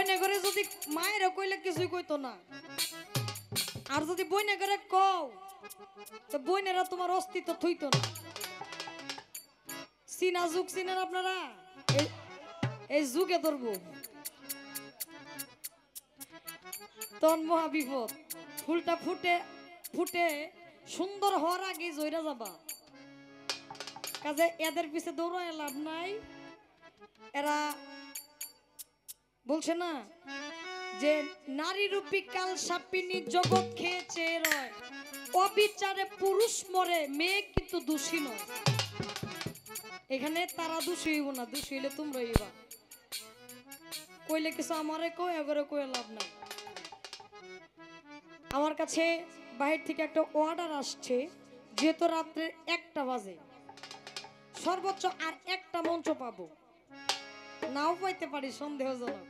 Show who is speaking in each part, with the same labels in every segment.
Speaker 1: বইনে করে যদি মায়ের কইলে কিছুই কইতো না, আর যদি বইনে করে কও তো বইনেরা তোমার অস্তিত্ব থইতো না। সিনা যুগ চিনেন আপনারা? এই যুগে ধরবো তখন মহা বিপদ। ফুলটা ফুটে ফুটে সুন্দর হওয়ার আগে জয়রা যাবা, কাজে এদের পিছে দৌড়ায় লাভ নাই। এরা বলছে না যে নারী রূপী কাল সাপিনী জগৎ খেয়েছে রয়, অবিচারে পুরুষ মরে মেয়ে কিন্তু দোষী নয়। এখানে তারা দোষী হইব না, দোষী হইলে তোমরা হইবা। কইলে কিছু আমারে কই এগরে কই লাভ নাই। আমার কাছে বাহির থেকে একটা অর্ডার আসছে, যেহেতু রাত্রে 1টা বাজে, সর্বোচ্চ আর একটা মঞ্চ পাবো, নাও পাইতে পারি সন্দেহজনক।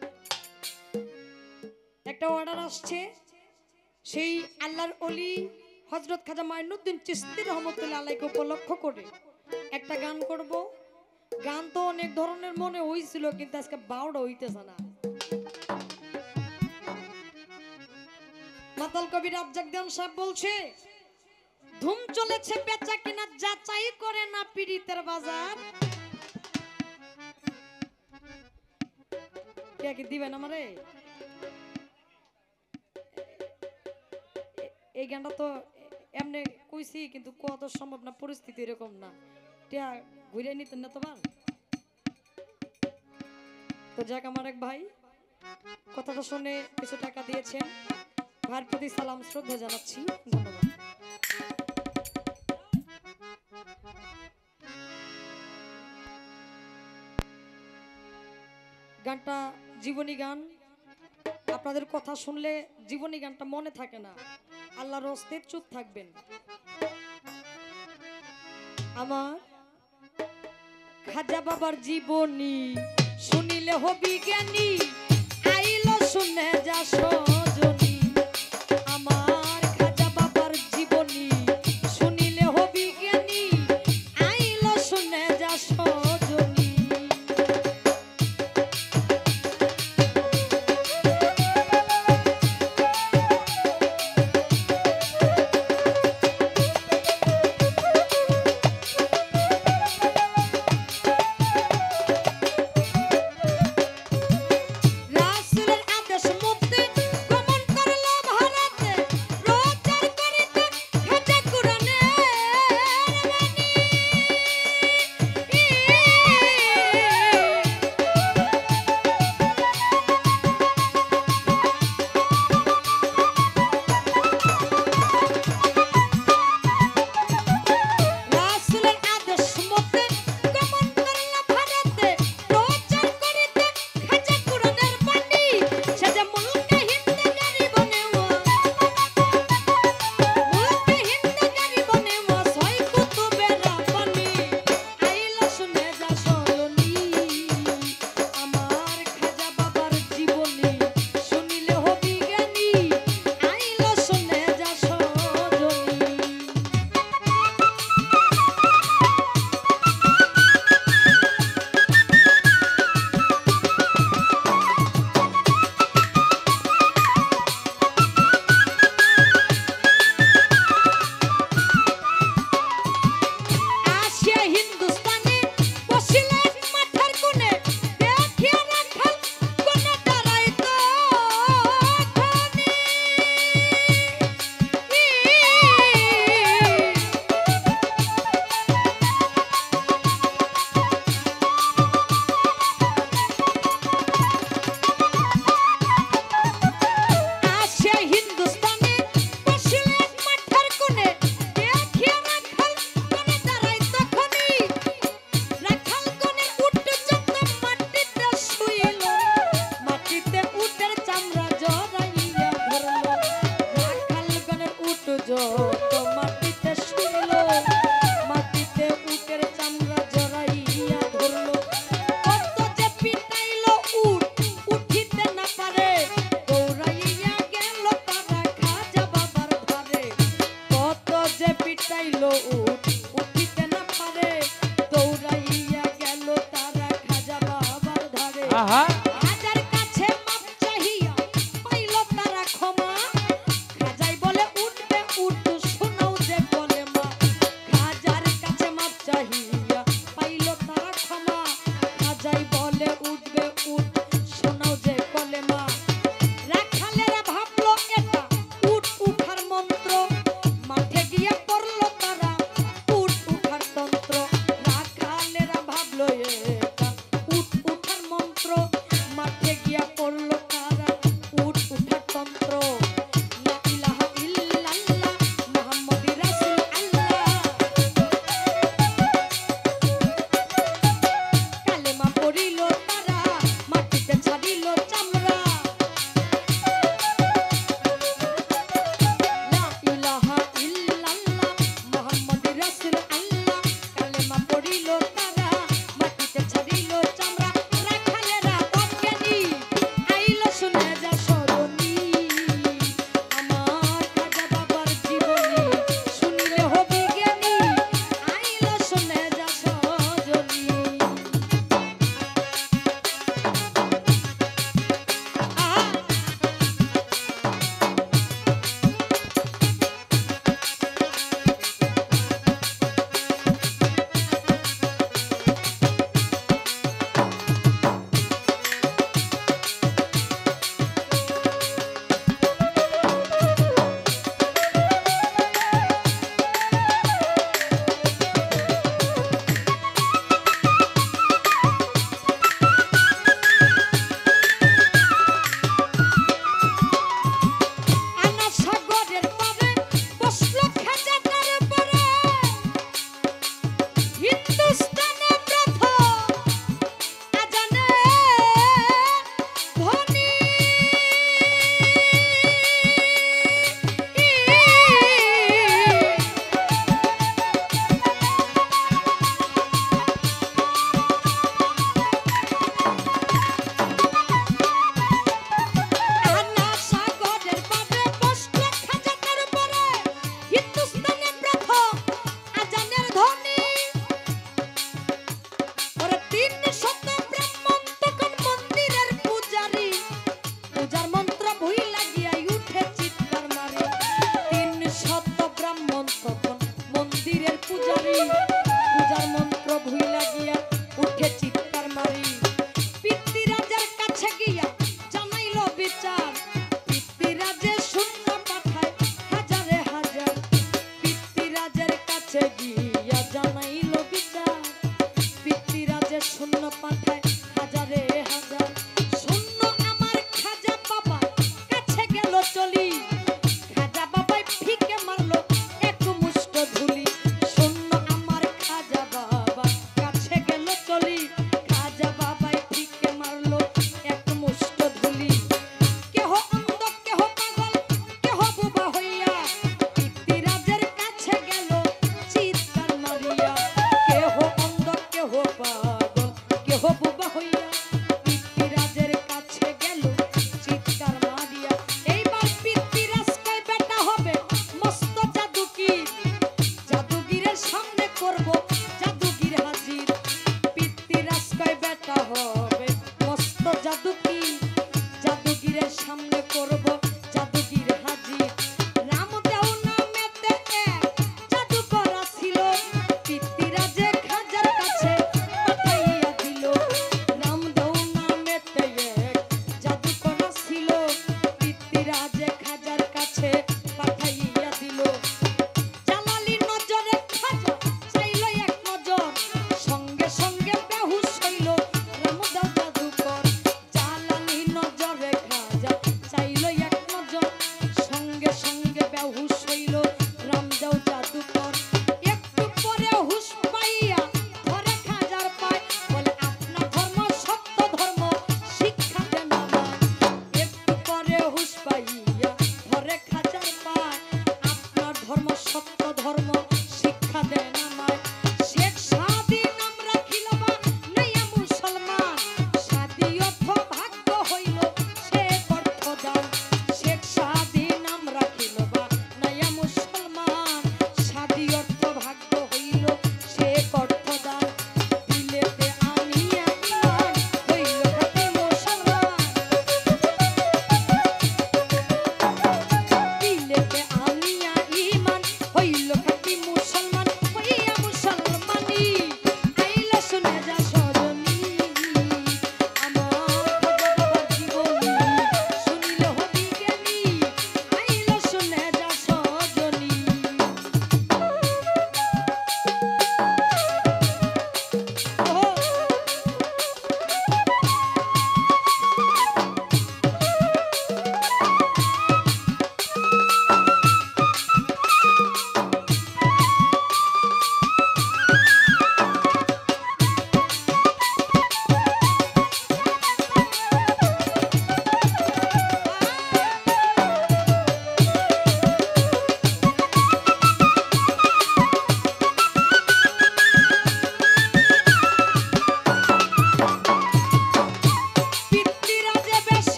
Speaker 1: একটা অর্ডার আসছে, সেই আল্লাহর ওলি হযরত খাজা মাইনুদ্দিন চিশতি রহমতুল্লাহ আলাইকে উপলক্ষ করে একটা গান করব। গান তো অনেক ধরনের মনে হইছিল, কিন্তু আজকে 12টা হইতেছে না। মাতাল কবি রাজ্জাক দেওয়ান সাহেব বলছে, ধুম চলেছে বেচা কিনা যাচাই করে না পীড়িতের বাজার। কে কি দিবেন আমারে? এই গানটা তো এমনি কইছি, কিন্তু কত সম্ভব না, পরিস্থিতি এরকম না। টিয়া ঘুরে নিতেন না তোমার তো। যাক, আমার এক ভাই কথাটা শুনে কিছু টাকা দিয়েছেন, ভাইয়ের প্রতি সালাম শ্রদ্ধা জানাচ্ছি, ধন্যবাদ। গানটা জীবনী গান, আপনাদের কথা শুনলে জীবনী গানটা মনে থাকে না, আল্লাহর হস্তে চুপ থাকবেন। আমার খাজা বাবার জীবনী শুনিলে হবি জ্ঞানী, আইলো শুনে যা সজনী। আমার খাজা বাবার জীবনী শুনিলে হবি জ্ঞানী, আইলো শুনে যা সজনী।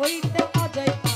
Speaker 1: হইতে অজয়